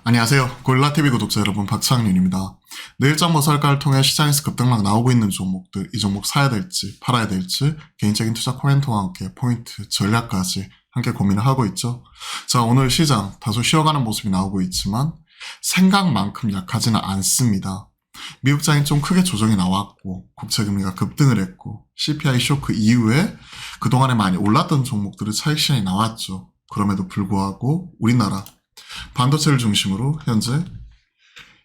안녕하세요. 고릴라TV 구독자 여러분, 박창윤입니다. 내일장 모살가를 통해 시장에서 급등락 나오고 있는 종목들, 이 종목 사야 될지 팔아야 될지 개인적인 투자 코멘트와 함께 포인트, 전략까지 함께 고민을 하고 있죠. 자, 오늘 시장 다소 쉬어가는 모습이 나오고 있지만 생각만큼 약하지는 않습니다. 미국장이 좀 크게 조정이 나왔고 국채금리가 급등을 했고 CPI 쇼크 이후에 그동안에 많이 올랐던 종목들의 차익 실현이 나왔죠. 그럼에도 불구하고 우리나라 반도체를 중심으로 현재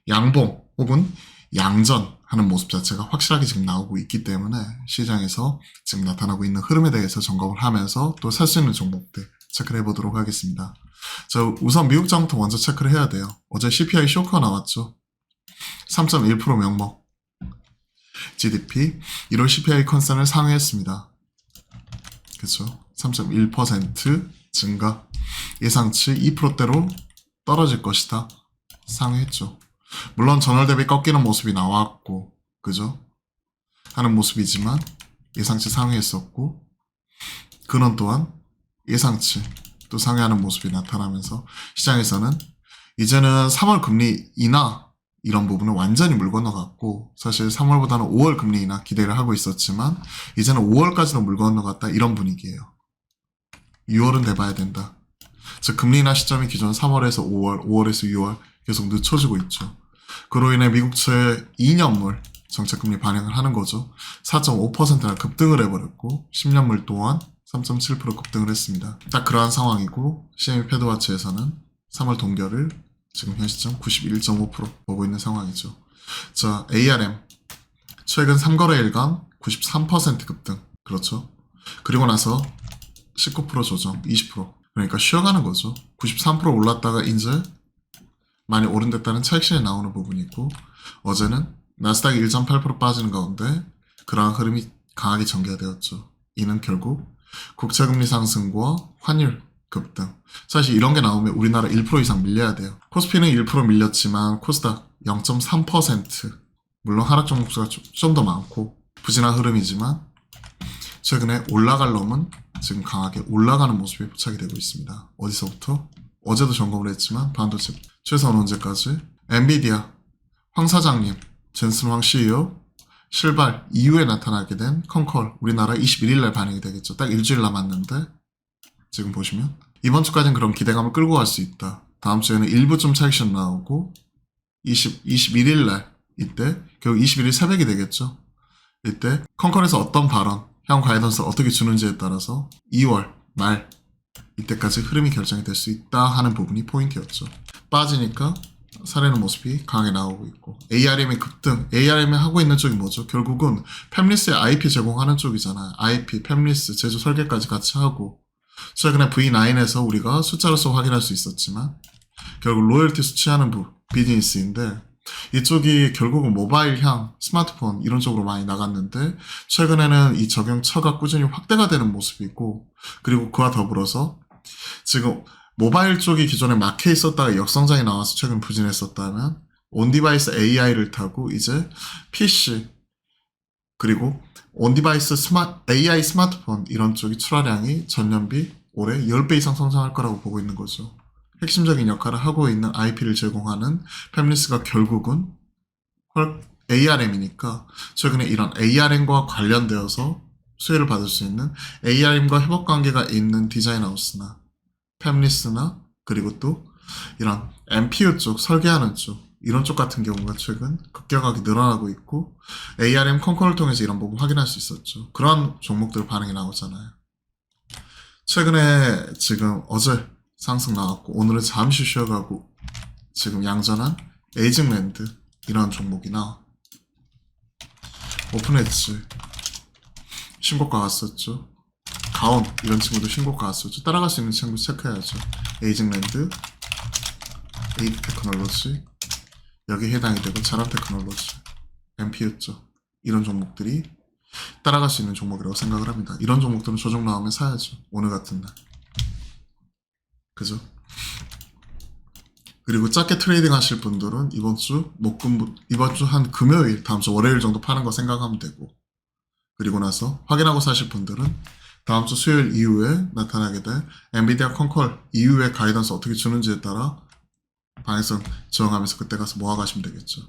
양봉 혹은 양전하는 모습 자체가 확실하게 지금 나오고 있기 때문에 시장에서 지금 나타나고 있는 흐름에 대해서 점검을 하면서 또 살 수 있는 종목들 체크를 해보도록 하겠습니다. 자, 우선 미국장부터 먼저 체크를 해야 돼요. 어제 CPI 쇼크가 나왔죠. 3.1% 명목 GDP 1월 CPI 컨센을 상회했습니다. 그렇죠. 3.1% 증가, 예상치 2%대로 떨어질 것이다. 상회했죠. 물론 전월 대비 꺾이는 모습이 나왔고, 그죠? 하는 모습이지만 예상치 상회했었고, 근원 또한 예상치 또 상회하는 모습이 나타나면서 시장에서는 이제는 3월 금리 인하 이런 부분은 완전히 물 건너갔고, 사실 3월보다는 5월 금리 인하 기대를 하고 있었지만 이제는 5월까지도 물 건너갔다 이런 분위기예요. 6월은 돼봐야 된다. 즉 금리 인하 시점이 기존 3월에서 5월, 5월에서 6월 계속 늦춰지고 있죠. 그로 인해 미국채 2년물 정책금리 반영을 하는 거죠. 4.5%나 급등을 해버렸고 10년물 또한 3.7% 급등을 했습니다. 딱 그러한 상황이고 CME 패드와치에서는 3월 동결을 지금 현 시점 91.5% 보고 있는 상황이죠. 자, ARM 최근 3거래일간 93% 급등. 그렇죠. 그리고 나서 19% 조정, 20%. 그러니까 쉬어가는 거죠. 93% 올랐다가 이제 많이 오른됐다는 차익 실현이 나오는 부분이 있고, 어제는 나스닥이 1.8% 빠지는 가운데 그러한 흐름이 강하게 전개되었죠. 이는 결국 국채금리 상승과 환율 급등. 사실 이런 게 나오면 우리나라 1% 이상 밀려야 돼요. 코스피는 1% 밀렸지만 코스닥 0.3%. 물론 하락 종목 수가 좀 더 많고 부진한 흐름이지만 최근에 올라갈 놈은 지금 강하게 올라가는 모습이 포착이 되고 있습니다. 어디서부터? 어제도 점검을 했지만 반도체 최소한 언제까지? 엔비디아 황 사장님, 젠슨 황 CEO 실발 이후에 나타나게 된 컨컬 우리나라 21일날 반영이 되겠죠. 딱 일주일 남았는데 지금 보시면 이번 주까지는 그럼 기대감을 끌고 갈 수 있다. 다음 주에는 일부 좀 차익 실현 나오고 21일날 이때 결국 21일 새벽이 되겠죠. 이때 컨컬에서 어떤 발언 향후 가이던스를 어떻게 주는지에 따라서 2월 말 이때까지 흐름이 결정이 될 수 있다 하는 부분이 포인트였죠. 빠지니까 사려는 모습이 강하게 나오고 있고 ARM의 급등, ARM이 하고 있는 쪽이 뭐죠? 결국은 팹리스에 IP 제공하는 쪽이잖아요. IP, 팹리스, 제조 설계까지 같이 하고 최근에 V9에서 우리가 숫자로서 확인할 수 있었지만 결국 로열티 수취하는 비즈니스인데 이쪽이 결국은 모바일향, 스마트폰 이런 쪽으로 많이 나갔는데 최근에는 이 적용처가 꾸준히 확대가 되는 모습이고 그리고 그와 더불어서 지금 모바일 쪽이 기존에 막혀 있었다가 역성장이 나와서 최근 부진했었다면 온디바이스 AI를 타고 이제 PC 그리고 온디바이스 AI 스마트폰 이런 쪽이 출하량이 전년비 올해 10배 이상 성장할 거라고 보고 있는 거죠. 핵심적인 역할을 하고 있는 IP를 제공하는 팹리스가 결국은 ARM이니까 최근에 이런 ARM과 관련되어서 수혜를 받을 수 있는 ARM과 협업관계가 있는 디자인하우스나 팹리스나 그리고 또 이런 MPU 쪽 설계하는 쪽 이런 쪽 같은 경우가 최근 급격하게 늘어나고 있고 ARM 컨콜을 통해서 이런 부분 확인할 수 있었죠. 그런 종목들 반응이 나오잖아요. 최근에 지금 어제 상승 나왔고 오늘은 잠시 쉬어가고 지금 양전한 에이징랜드 이런 종목이나 오픈엣지 신고가 갔었죠. 가온 이런 친구도 신고가 갔었죠. 따라갈 수 있는 친구 체크해야죠. 에이징랜드, 에이드 테크놀로지 여기에 해당이 되고 자람 테크놀로지, MP였죠. 이런 종목들이 따라갈 수 있는 종목이라고 생각을 합니다. 이런 종목들은 조정 나오면 사야죠. 오늘 같은 날. 그죠? 그리고 작게 트레이딩 하실 분들은 이번 주 한 금요일, 다음 주 월요일 정도 파는 거 생각하면 되고 그리고 나서 확인하고 사실 분들은 다음 주 수요일 이후에 나타나게 될 엔비디아 컨컬 이후에 가이던스 어떻게 주는지에 따라 방해성 저항하면서 그때 가서 모아가시면 되겠죠.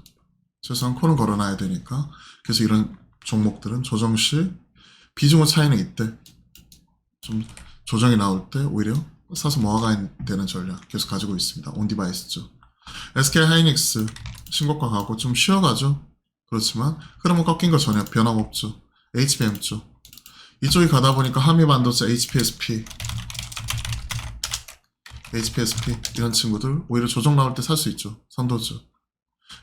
최소한 코는 걸어놔야 되니까. 그래서 이런 종목들은 조정 시 비중의 차이는 있대. 좀 조정이 나올 때 오히려 사서 모아가야 되는 전략 계속 가지고 있습니다. 온디바이스 쪽. SK 하이닉스 신고가 가고 좀 쉬어가죠. 그렇지만 흐름은 꺾인 거 전혀 변함없죠. HBM 쪽. 이쪽이 가다 보니까 한미반도체 HPSP 이런 친구들 오히려 조정 나올 때 살 수 있죠. 선도주.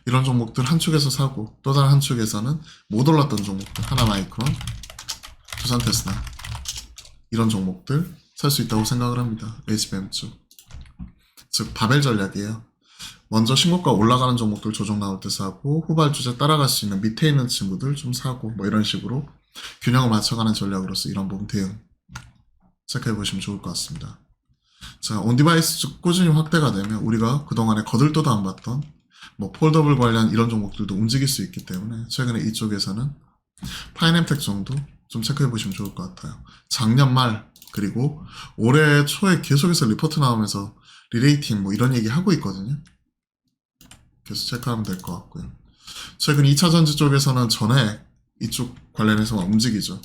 이런 종목들 한쪽에서 사고 또 다른 한쪽에서는 못 올랐던 종목들 하나마이크론, 두산테스나 이런 종목들 살 수 있다고 생각을 합니다. HBM 쪽. 즉 바벨 전략이에요. 먼저 신고가 올라가는 종목들 조정 나올 때 사고 후발주자 따라갈 수 있는 밑에 있는 친구들 좀 사고 뭐 이런 식으로 균형을 맞춰가는 전략으로서 이런 부분 대응 체크해 보시면 좋을 것 같습니다. 자, 온디바이스 쪽 꾸준히 확대가 되면 우리가 그동안에 거들떠도 안 봤던 뭐 폴더블 관련 이런 종목들도 움직일 수 있기 때문에 최근에 이쪽에서는 파이nem텍 정도 좀 체크해 보시면 좋을 것 같아요. 작년 말 그리고 올해 초에 계속해서 리포트 나오면서 리레이팅 뭐 이런 얘기 하고 있거든요. 그래서 체크하면 될 것 같고요. 최근 2차전지 쪽에서는 전에 이쪽 관련해서 움직이죠.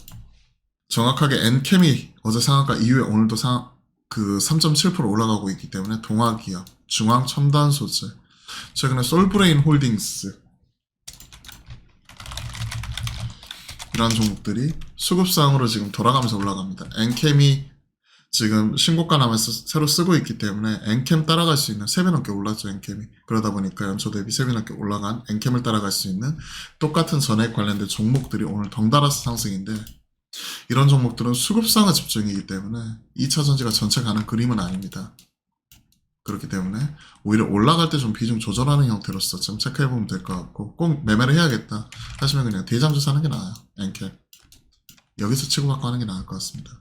정확하게 엔캠이 어제 상한가 이후에 오늘도 그 3.7% 올라가고 있기 때문에 동아기업, 중앙첨단소재, 최근에 솔브레인 홀딩스 이런 종목들이 수급상으로 지금 돌아가면서 올라갑니다. 엔캠이 지금 신고가 나면서 새로 쓰고 있기 때문에 엔캠 따라갈 수 있는 3배 넘게 올랐죠. 엔캠이. 그러다 보니까 연초 대비 3배 넘게 올라간 엔캠을 따라갈 수 있는 똑같은 전액 관련된 종목들이 오늘 덩달아서 상승인데 이런 종목들은 수급상의 집중이기 때문에 2차 전지가 전체 가는 그림은 아닙니다. 그렇기 때문에 오히려 올라갈 때 좀 비중 조절하는 형태로서 좀 체크해보면 될 것 같고 꼭 매매를 해야겠다 하시면 그냥 대장주 사는 게 나아요. 엔캠. 여기서 치고받고 하는 게 나을 것 같습니다.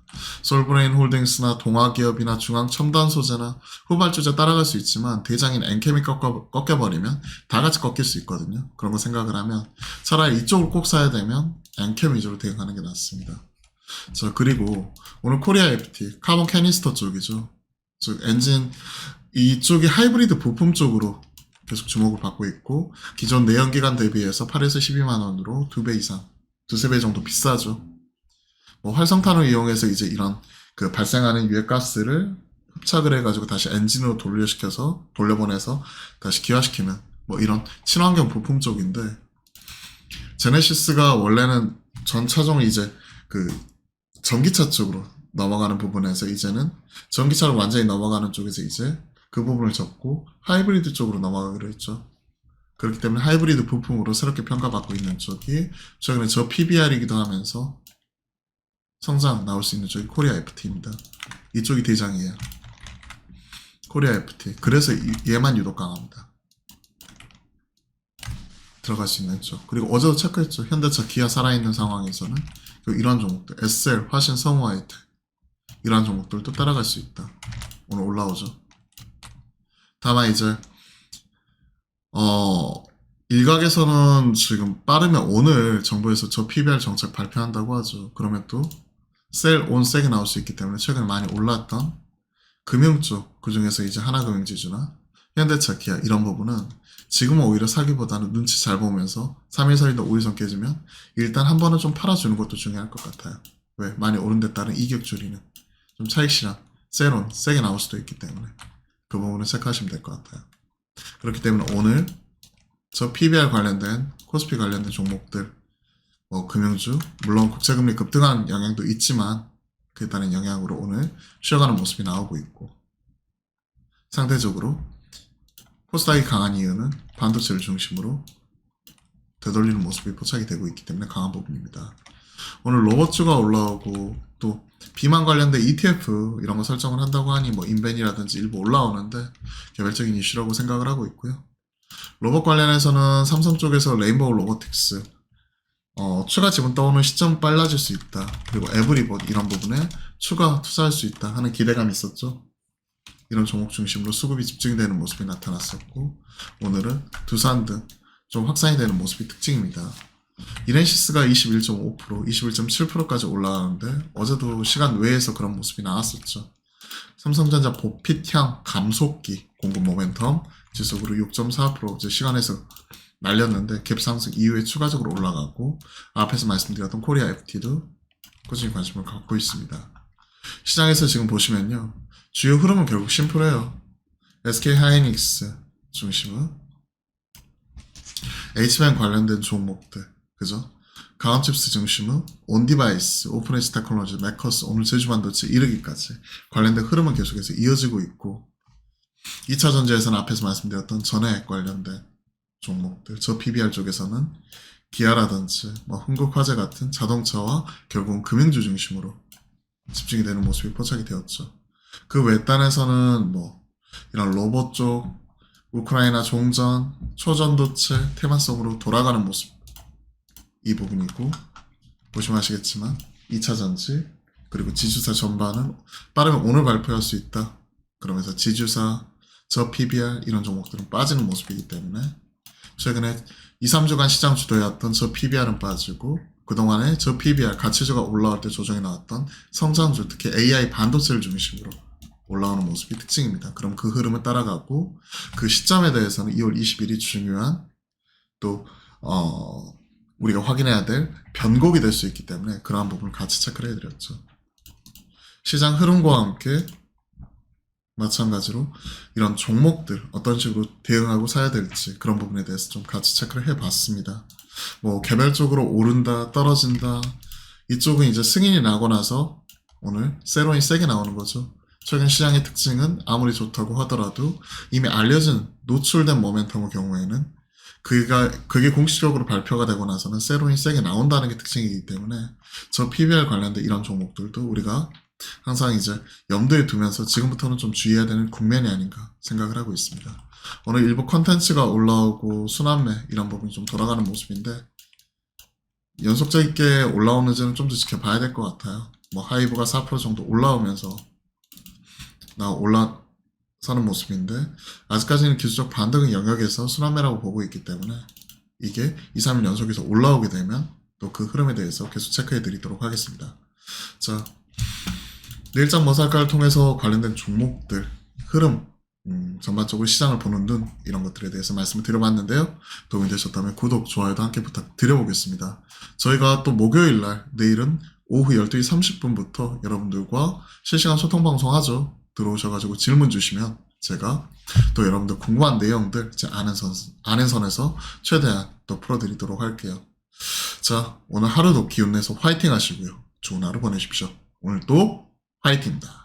솔브레인 홀딩스나 동아기업이나 중앙첨단소재나 후발주자 따라갈 수 있지만 대장인 엔캠이 꺾여버리면 다 같이 꺾일 수 있거든요. 그런 거 생각을 하면 차라리 이쪽을 꼭 사야 되면 엔캠 위주로 대응하는 게 낫습니다. 자, 그리고 오늘 코리아 FT 카본 캐니스터 쪽이죠. 즉 엔진 이쪽이 하이브리드 부품 쪽으로 계속 주목을 받고 있고 기존 내연기관 대비해서 8에서 12만 원으로 2배 이상, 두세 배 정도 비싸죠. 뭐 활성탄을 이용해서 이제 이런 그 발생하는 유해가스를 흡착을 해가지고 다시 엔진으로 돌려보내서 다시 기화시키는 뭐 이런 친환경 부품 쪽인데 제네시스가 원래는 전 차종이 이제 그 전기차 쪽으로 넘어가는 부분에서 이제는 전기차로 완전히 넘어가는 쪽에서 이제 그 부분을 접고 하이브리드 쪽으로 넘어가기로 했죠. 그렇기 때문에 하이브리드 부품으로 새롭게 평가받고 있는 쪽이 최근에 저 PBR이기도 하면서 성장 나올 수 있는 쪽이 코리아 FT입니다. 이쪽이 대장이에요. 코리아 FT. 그래서 얘만 유독 강합니다. 들어갈 수 있는 쪽. 그리고 어제도 체크했죠. 현대차, 기아 살아있는 상황에서는 이런 종목들, SL, 화신, 성우하이텍 이런 종목들도 따라갈 수 있다. 오늘 올라오죠. 다만 이제 일각에서는 지금 빠르면 오늘 정부에서 저 PBR 정책 발표한다고 하죠. 그러면 또 셀 온 세게 나올 수 있기 때문에 최근에 많이 올랐던 금융 쪽, 그 중에서 이제 하나금융지주나 현대차, 기아 이런 부분은 지금은 오히려 사기보다는 눈치 잘 보면서 3일선이나 5일선 깨지면 일단 한 번은 좀 팔아주는 것도 중요할 것 같아요. 왜? 많이 오른 데 따른 이격 줄이는 좀 차익 실현, 셀온 세게 나올 수도 있기 때문에 그 부분을 체크하시면 될 것 같아요. 그렇기 때문에 오늘 저 PBR 관련된 코스피 관련된 종목들 뭐 금융주 물론 국제금리 급등한 영향도 있지만 그에 따른 영향으로 오늘 쉬어가는 모습이 나오고 있고 상대적으로 코스닥이 강한 이유는 반도체를 중심으로 되돌리는 모습이 포착이 되고 있기 때문에 강한 부분입니다. 오늘 로봇주가 올라오고 또 비만 관련된 ETF 이런 거 설정을 한다고 하니 뭐 인벤이라든지 일부 올라오는데 개별적인 이슈라고 생각을 하고 있고요. 로봇 관련해서는 삼성 쪽에서 레인보우 로보틱스 추가 지분 떠오는 시점 빨라질 수 있다. 그리고 에브리봇 이런 부분에 추가 투자할 수 있다 하는 기대감이 있었죠. 이런 종목 중심으로 수급이 집중되는 모습이 나타났었고 오늘은 두산 등 좀 확산이 되는 모습이 특징입니다. 이렌시스가 21.5%, 21.7%까지 올라가는데 어제도 시간 외에서 그런 모습이 나왔었죠. 삼성전자 보핏향 감속기 공급 모멘텀 지속으로 6.4% 이제 시간에서 날렸는데 갭 상승 이후에 추가적으로 올라가고 앞에서 말씀드렸던 코리아 FT도 꾸준히 관심을 갖고 있습니다. 시장에서 지금 보시면요. 주요 흐름은 결국 심플해요. SK 하이닉스 중심은 H뱅 관련된 종목들, 그죠? 가온칩스 중심은 온디바이스, 오픈에지 테크놀로지, 메커스, 오늘 제주반도체 이르기까지 관련된 흐름은 계속해서 이어지고 있고 2차 전지에서는 앞에서 말씀드렸던 전해액 관련된 종목들, 저 PBR 쪽에서는 기아라든지 흥국화재 같은 자동차와 결국은 금융주 중심으로 집중이 되는 모습이 포착이 되었죠. 그 외딴에서는 이런 로봇 쪽, 우크라이나 종전, 초전도체 테마성으로 돌아가는 모습 이 부분이고 보시면 아시겠지만 2차 전지 그리고 지주사 전반은 빠르면 오늘 발표할 수 있다. 그러면서 지주사, 저 PBR 이런 종목들은 빠지는 모습이기 때문에 최근에 2, 3주간 시장 주도였던 저 PBR은 빠지고 그동안에 저 PBR 가치주가 올라올 때 조정이 나왔던 성장주 특히 AI 반도체를 중심으로 올라오는 모습이 특징입니다. 그럼 그 흐름을 따라가고 그 시점에 대해서는 2월 20일이 중요한 또 우리가 확인해야 될 변곡이 될 수 있기 때문에 그러한 부분을 같이 체크를 해드렸죠. 시장 흐름과 함께 마찬가지로 이런 종목들 어떤 식으로 대응하고 사야 될지 그런 부분에 대해서 좀 같이 체크를 해봤습니다. 개별적으로 오른다 떨어진다 이쪽은 이제 승인이 나고 나서 오늘 세론이 세게 나오는 거죠. 최근 시장의 특징은 아무리 좋다고 하더라도 이미 알려진 노출된 모멘텀의 경우에는 그게 공식적으로 발표가 되고 나서는 세론이 세게 나온다는 게 특징이기 때문에 저 PBR 관련된 이런 종목들도 우리가 항상 이제 염두에 두면서 지금부터는 좀 주의해야 되는 국면이 아닌가 생각을 하고 있습니다. 오늘 일부 컨텐츠가 올라오고 순환매 이런 부분이 좀 돌아가는 모습인데 연속적 있게 올라오는지는 좀 더 지켜봐야 될 것 같아요. 하이브가 4% 정도 올라오면서 올라서는 모습인데 아직까지는 기술적 반등의 영역에서 순환매라고 보고 있기 때문에 이게 2, 3일 연속해서 올라오게 되면 또 그 흐름에 대해서 계속 체크해 드리도록 하겠습니다. 자, 내일장 뭐살까를 통해서 관련된 종목들 흐름 전반적으로 시장을 보는 눈 이런 것들에 대해서 말씀을 드려봤는데요. 도움이 되셨다면 구독, 좋아요도 함께 부탁드려보겠습니다. 저희가 또 목요일날 내일은 오후 12시 30분부터 여러분들과 실시간 소통 방송하죠. 들어오셔가지고 질문 주시면 제가 또 여러분들 궁금한 내용들 제 아는 선에서 최대한 또 풀어드리도록 할게요. 자, 오늘 하루도 기운내서 화이팅 하시고요. 좋은 하루 보내십시오. 오늘 또 화이팅입니다.